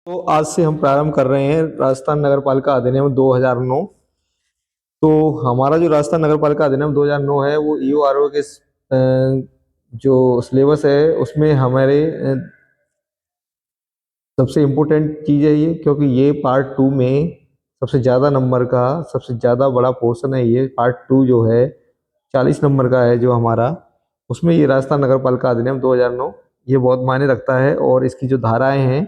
तो आज से हम प्रारंभ कर रहे हैं राजस्थान नगर पालिका अधिनियम 2009। तो हमारा जो राजस्थान नगर पालिका अधिनियम 2009 है वो ईओआरओ के जो सिलेबस है उसमें हमारे सबसे इम्पोर्टेंट चीज़ है ये, क्योंकि ये पार्ट टू में सबसे ज़्यादा नंबर का सबसे ज़्यादा बड़ा पोर्शन है। ये पार्ट टू जो है 40 नंबर का है जो हमारा, उसमें ये राजस्थान नगर पालिका अधिनियम 2009 ये बहुत मायने रखता है। और इसकी जो धाराएं हैं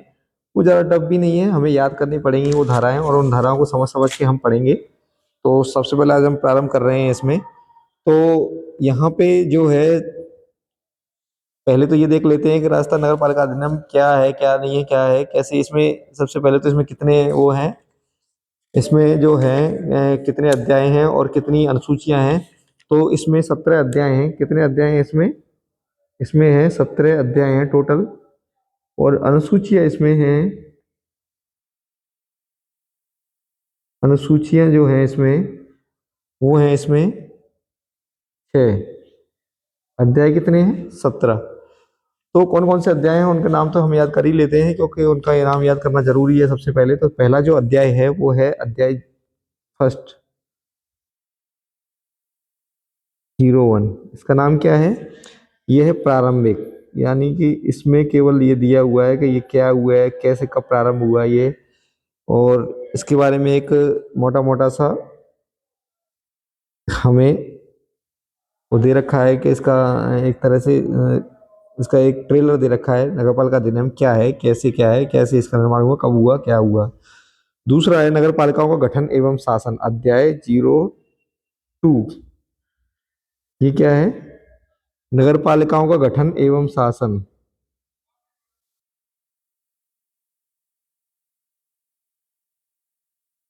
वो ज़्यादा टफ भी नहीं है, हमें याद करनी पड़ेंगी वो धाराएं, और उन धाराओं को समझ समझ के हम पढ़ेंगे। तो सबसे पहले आज हम प्रारंभ कर रहे हैं इसमें। तो यहाँ पे जो है पहले तो ये देख लेते हैं कि राजस्थान नगर पालिका अधिनियम क्या है, क्या नहीं है, क्या है, कैसे। इसमें सबसे पहले तो इसमें कितने वो हैं, इसमें जो है कितने अध्याय हैं और कितनी अनुसूचियां हैं। तो इसमें 17 अध्याय हैं। कितने अध्याय हैं इसमें? इसमें है 17 अध्याय हैं टोटल। और अनुसूचियां इसमें हैं, अनुसूचियां जो हैं इसमें वो हैं इसमें 6। अध्याय कितने हैं? 17। तो कौन कौन से अध्याय हैं उनके नाम तो हम याद कर ही लेते हैं, क्योंकि उनका नाम याद करना जरूरी है। सबसे पहले तो पहला जो अध्याय है वो है अध्याय फर्स्ट 01। इसका नाम क्या है? ये है प्रारंभिक। यानी कि इसमें केवल ये दिया हुआ है कि ये क्या हुआ है, कैसे, कब प्रारंभ हुआ ये, और इसके बारे में एक मोटा मोटा सा हमें वो दे रखा है कि इसका एक तरह से इसका एक ट्रेलर दे रखा है, नगरपालिका अधिनियम क्या है, कैसे, क्या है, कैसे इसका निर्माण हुआ, कब हुआ, क्या हुआ। दूसरा है नगर पालिकाओं का गठन एवं शासन, अध्याय 02। ये क्या है? नगर पालिकाओं का गठन एवं शासन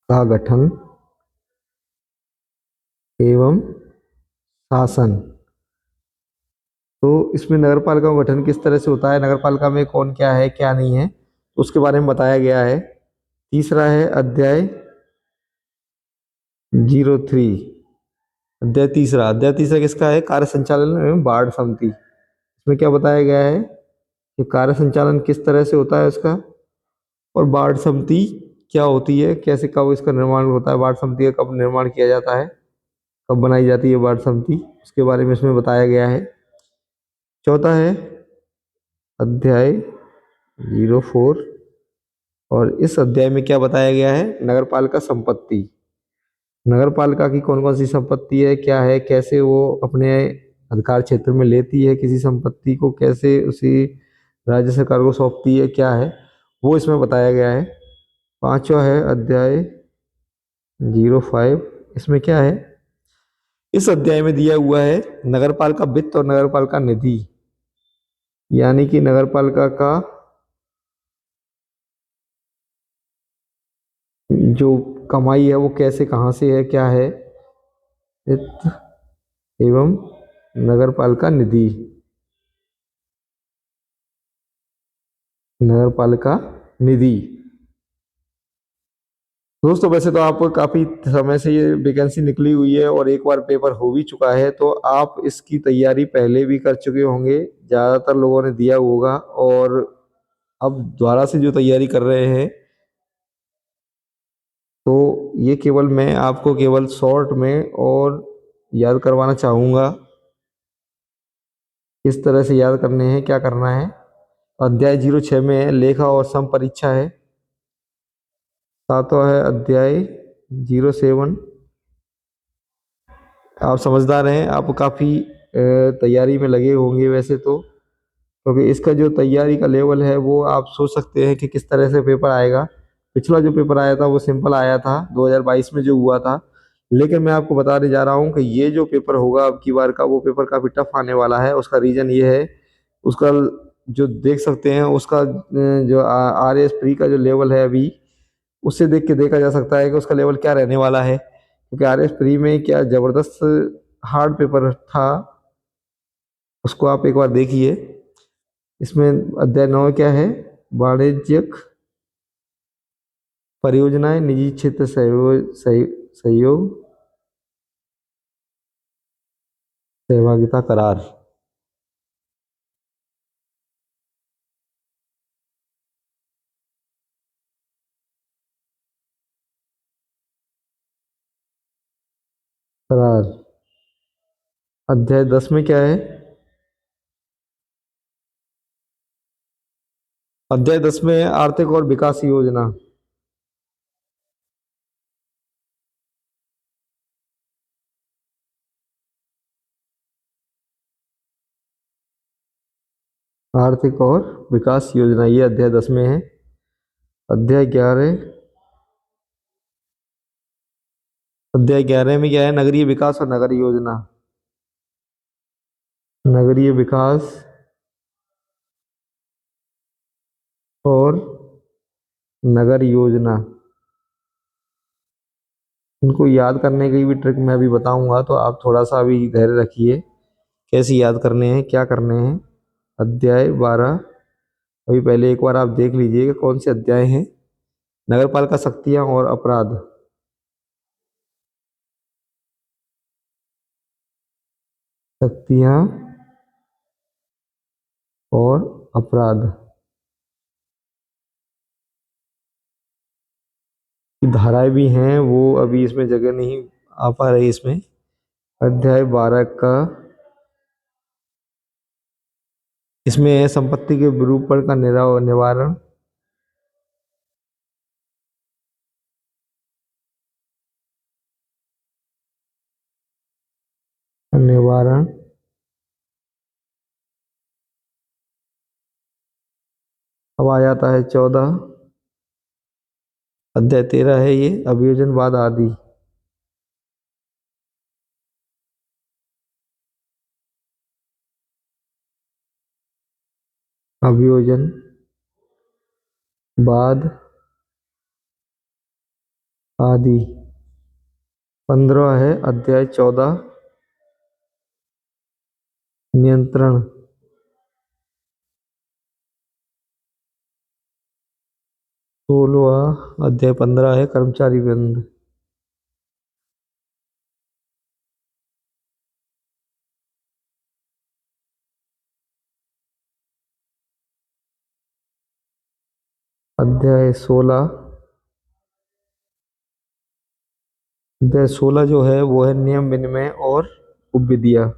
का गठन एवं शासन। तो इसमें नगर पालिका का गठन किस तरह से होता है, नगर पालिका में कौन क्या है, क्या नहीं है, तो उसके बारे में बताया गया है। तीसरा है अध्याय 03। अध्याय तीसरा किसका है? कार्य संचालन एवं वार्ड समिति। इसमें क्या बताया गया है कि कार्य संचालन किस तरह से होता है उसका, और वार्ड समिति क्या होती है, कैसे, कब इसका निर्माण होता है, वार्ड समिति का कब निर्माण किया जाता है, कब बनाई जाती है वार्ड समिति, उसके बारे में इसमें बताया गया है। चौथा है अध्याय 04। और इस अध्याय में क्या बताया गया है? नगर पालिका संपत्ति। नगर पालिका की कौन कौन सी संपत्ति है, क्या है, कैसे वो अपने अधिकार क्षेत्र में लेती है किसी संपत्ति को, कैसे उसी राज्य सरकार को सौंपती है, क्या है, वो इसमें बताया गया है। पांचवा है अध्याय 05। इसमें क्या है? इस अध्याय में दिया हुआ है नगरपालिका वित्त और नगरपालिका निधि। यानी कि नगरपालिका का जो कमाई है वो कैसे, कहाँ से है, क्या है, वित्त एवं नगरपालिका निधि। नगरपालिका निधि। दोस्तों वैसे तो आप काफी समय से ये वैकेंसी निकली हुई है और एक बार पेपर हो भी चुका है, तो आप इसकी तैयारी पहले भी कर चुके होंगे, ज्यादातर लोगों ने दिया होगा। और अब दोबारा से जो तैयारी कर रहे हैं, तो ये केवल मैं आपको केवल शॉर्ट में और याद करवाना चाहूँगा किस तरह से याद करने हैं, क्या करना है। अध्याय 06 में है लेखा और सम परीक्षा है। सातवां है अध्याय 07। आप समझदार हैं, आप काफ़ी तैयारी में लगे होंगे वैसे तो, क्योंकि इसका जो तैयारी का लेवल है वो आप सोच सकते हैं कि किस तरह से पेपर आएगा। पिछला जो पेपर आया था वो सिंपल आया था 2022 में जो हुआ था, लेकिन मैं आपको बताने जा रहा हूँ कि ये जो पेपर होगा अब की बार का, वो पेपर काफ़ी टफ आने वाला है। उसका रीज़न ये है, उसका जो देख सकते हैं उसका जो आर एस प्री का जो लेवल है अभी, उससे देख के देखा जा सकता है कि उसका लेवल क्या रहने वाला है। क्योंकि आर एस प्री में क्या ज़बरदस्त हार्ड पेपर था, उसको आप एक बार देखिए। इसमें अध्याय 9 क्या है? वाणिज्यिक परियोजनाएं, निजी क्षेत्र सहयोग सहभागिता करार। करार। अध्याय 10 में क्या है? अध्याय 10 में है आर्थिक और विकास योजना। आर्थिक और विकास योजना ये अध्याय 10 में है। अध्याय 11। अध्याय 11 में क्या है? नगरीय विकास और नगर योजना। नगरीय विकास और नगर योजना। इनको याद करने की भी ट्रिक मैं अभी बताऊंगा, तो आप थोड़ा सा अभी धैर्य रखिए। कैसे याद करने हैं, क्या करने हैं। अध्याय 12 अभी पहले एक बार आप देख लीजिए कि कौन से अध्याय हैं। नगरपालिका शक्तियां और अपराध। शक्तियां और अपराध की धाराएं भी हैं, वो अभी इसमें जगह नहीं आ पा रही इसमें। अध्याय 12 का इसमें है संपत्ति के विरूपण का निवारण। निवारण। अब आ जाता है 14। अध्याय 13 है ये, अभियोजनवाद आदि। अभियोजनवाद आदि। 15 है अध्याय 14, नियंत्रण। 16 अध्याय 15 है कर्मचारी वृंद। अध्याय 16। अध्याय 16 जो है वो है नियम विनिमय और उपविधियां।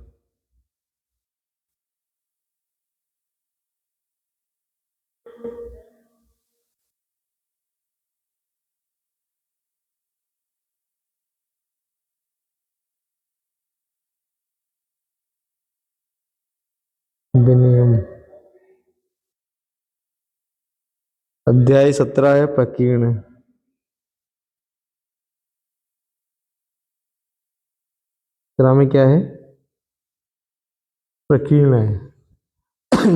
विनियम। अध्याय 17 है प्रकीर्ण। 17 में क्या है? प्रकीर्ण है।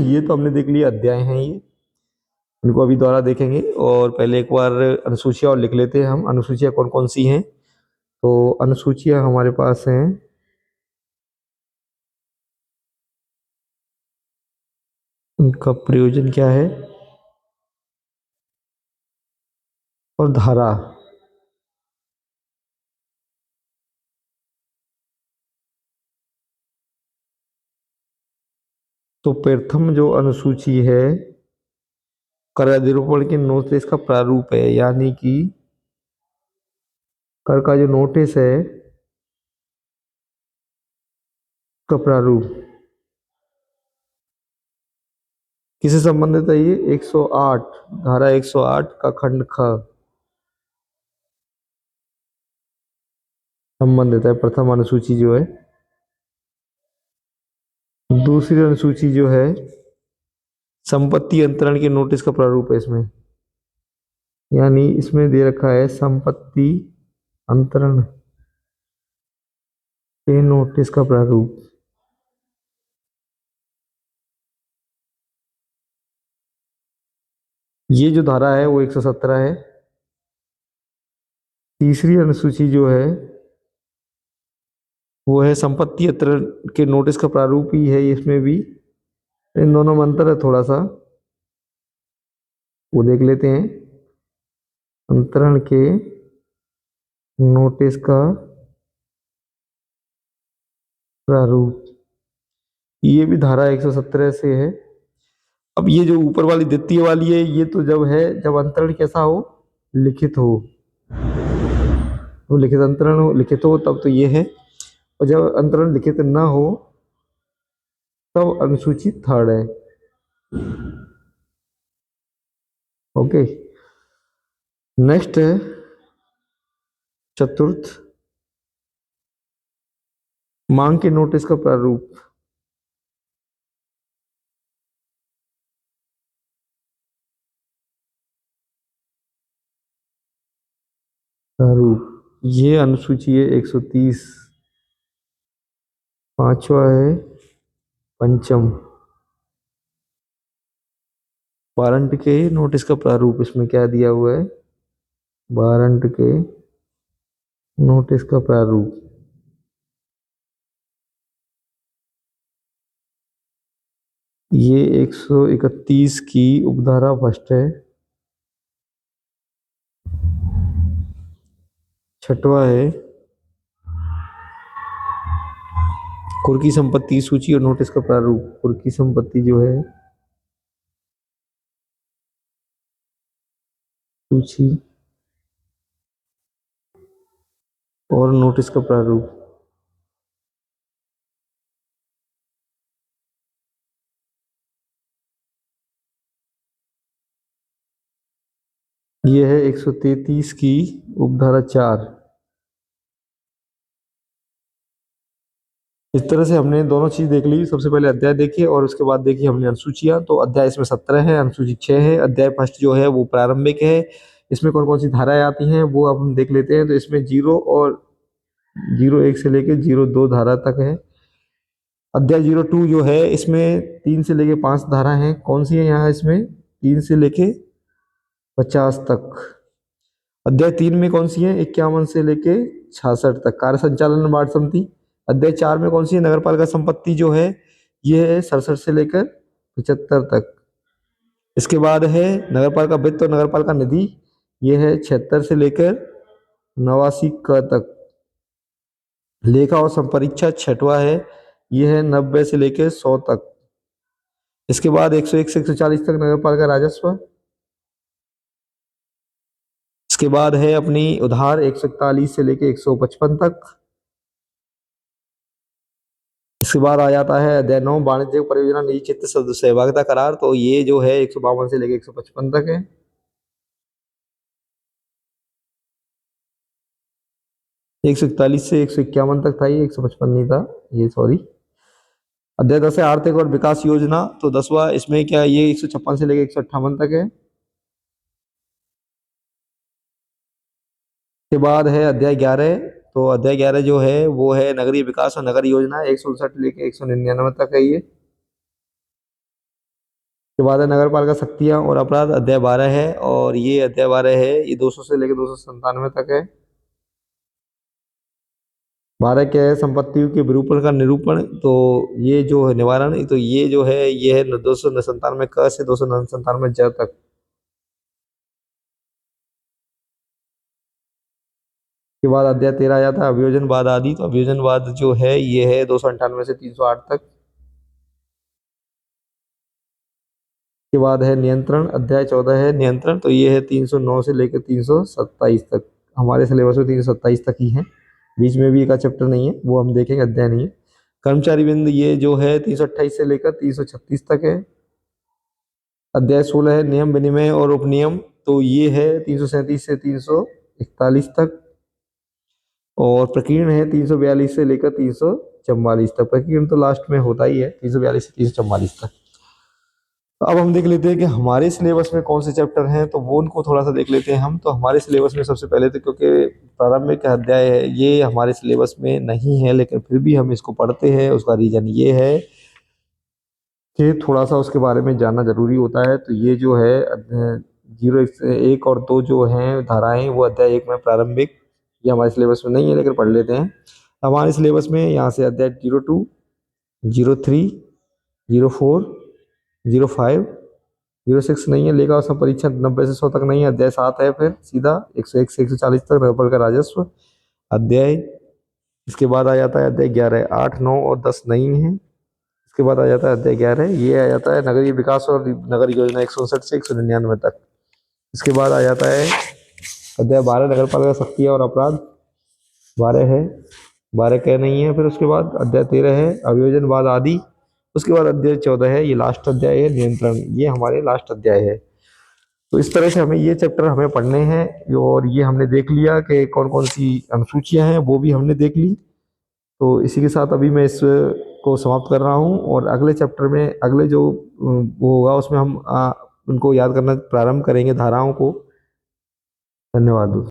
ये तो हमने देख लिया, अध्याय हैं ये। इनको अभी दोबारा देखेंगे, और पहले एक बार अनुसूचियां और लिख लेते हैं हम। अनुसूचियां कौन कौन सी हैं? तो अनुसूचियां हमारे पास हैं। उनका प्रयोजन क्या है और धारा। तो प्रथम जो अनुसूची है कराधिरोपण के नोटिस का प्रारूप है, यानी कि कर का जो नोटिस है का प्रारूप किससे संबंधित है? ये 108, धारा 108 का खंड ख संबंधित है, प्रथम अनुसूची जो है। दूसरी अनुसूची जो है संपत्ति अंतरण के नोटिस का प्रारूप है इसमें, यानी इसमें दे रखा है संपत्ति अंतरण के नोटिस का प्रारूप। ये जो धारा है वो 117 है। तीसरी अनुसूची जो है वो है संपत्ति अंतरण के नोटिस का प्रारूप ही है, इसमें भी इन दोनों में अंतर है थोड़ा सा, वो देख लेते हैं। अंतरण के नोटिस का प्रारूप ये भी धारा 117 से है। अब ये जो ऊपर वाली द्वितीय वाली है, ये तो जब है जब अंतरण कैसा हो? लिखित हो। तो लिखित अंतरण हो, लिखित हो, तब तो ये है। और जब अंतरण लिखित न हो तब अनुसूची थर्ड है। ओके, नेक्स्ट है चतुर्थ, मांग के नोटिस का प्रारूप। प्रारूप ये अनुसूची है 130। पांचवा है पंचम, वारंट के नोटिस का प्रारूप। इसमें क्या दिया हुआ है, वारंट के नोटिस का प्रारूप। ये 131 की उपधारा फर्स्ट है। छठवा है कुर्की संपत्ति सूची और नोटिस का प्रारूप। कुर्की संपत्ति जो है सूची और नोटिस का प्रारूप। ये है 133 की उपधारा 4। इस तरह से हमने दोनों चीज देख ली। सबसे पहले अध्याय देखिए और उसके बाद देखिए हमने अनुसूचियां। तो अध्याय इसमें 17 है, अनुसूची 6 है। अध्याय फर्स्ट जो है वो प्रारंभिक है। इसमें कौन कौन सी धाराएं आती हैं वो अब हम देख लेते हैं। तो इसमें 0 और 01 से लेके 02 धारा तक है। अध्याय 02 जो है इसमें 3 से लेके 5 धारा हैं। कौन सी है यहाँ, इसमें 3 से लेके 50 तक। अध्याय 3 में कौन सी है, 51 से लेके 66 तक, कार्य संचालन वार्ड समिति। अध्याय 4 में कौन सी है, नगरपालिका संपत्ति जो है ये है 67 से लेकर 75 तक। इसके बाद है नगरपालिका वित्त और नगरपालिका निधि, ये है 76 से लेकर 89 क तक। लेखा और संपरीक्षा छठवा है, ये है 90 से लेकर 100 तक। इसके बाद 101 से 140 तक नगरपालिका राजस्व। इसके बाद है अपनी उधार 141 से लेकर 155 तक। इसके बाद आ जाता है अध्याय 9 वाणिज्यिक परियोजना निजी क्षेत्र सहभागिता करार। तो ये जो है 152 से लेकर 155 तक है। 141 से 151 तक था, ये 155 नहीं था, ये सॉरी। अध्याय 10 है आर्थिक और विकास योजना। तो 10वां इसमें क्या, ये 156 से लेकर 158 तक है। के बाद है अध्याय 11। तो अध्याय 11 जो है वो है नगरीय विकास और नगर योजना, 159 लेके 199 तक है ये। के बाद है नगर पालिका शक्तियां और अपराध, अध्याय 12 है। और ये अध्याय 12 है, ये 200 से लेकर 297 तक है। 12 क्या है, संपत्तियों के विरूपण का निरूपण। तो ये जो है निवारण, तो ये जो है ये है 297 क से 297 ज तक। के बाद अध्याय 13 आ जाता है अभियोजनवाद आदि। तो अभियोजनवाद जो है ये है 298 से 308 तक। के बाद है नियंत्रण, अध्याय 14 है नियंत्रण। तो ये है 309 से लेकर 327 तक। हमारे सिलेबस में 327 तक ही है, बीच में भी एक चैप्टर नहीं है, वो हम देखेंगे, अध्याय नहीं है। कर्मचारी बिंद ये जो है 328 से लेकर 336 तक है। अध्याय 16 है नियम विनिमय और उपनियम। तो ये है 337 से 341 तक। और प्रकीर्ण है 342 से लेकर 344 तक। प्रकीर्ण तो लास्ट में होता ही है, 342 से 344 तक। तो अब हम देख लेते हैं कि हमारे सिलेबस में कौन से चैप्टर हैं, तो वो उनको थोड़ा सा देख लेते हैं हम। तो हमारे सिलेबस में सबसे पहले तो, क्योंकि प्रारंभिक अध्याय है ये हमारे सिलेबस में नहीं है, लेकिन फिर भी हम इसको पढ़ते हैं। उसका रीजन ये है कि थोड़ा सा उसके बारे में जानना जरूरी होता है। तो ये जो है 01 और 2 जो हैं धाराएं, वो अध्याय 1 में प्रारंभिक, ये हमारे सिलेबस में नहीं है, लेकिन पढ़ लेते हैं। हमारे सिलेबस में यहाँ से अध्याय 02, 03, 04, 05, 06 नहीं है। लेखा और संपरीक्षा 90 से 100 तक नहीं है। अध्याय 7 है, फिर सीधा 101 से 140 तक नगरपालिका का राजस्व अध्याय। इसके बाद आ जाता है अध्याय 11, 8, 9 और 10 नहीं है। इसके बाद आ जाता है अध्याय 11, ये आ जाता है नगरीय विकास और नगर योजना 159 से 199 तक। इसके बाद आ जाता है अध्याय 12 नगर पालिका शक्तियाँ और अपराध, 12 है। 12 क नहीं है। फिर उसके बाद अध्याय 13 है अभियोजनवाद आदि। उसके बाद अध्याय 14 है, ये लास्ट अध्याय है, नियंत्रण। ये हमारे लास्ट अध्याय है। तो इस तरह से हमें ये चैप्टर हमें पढ़ने हैं, और ये हमने देख लिया कि कौन कौन सी अनुसूचियां हैं, वो भी हमने देख ली। तो इसी के साथ अभी मैं इस को समाप्त कर रहा हूँ, और अगले चैप्टर में अगले जो वो होगा उसमें हम उनको याद करना प्रारंभ करेंगे, धाराओं को। धन्यवाद दोस्तों।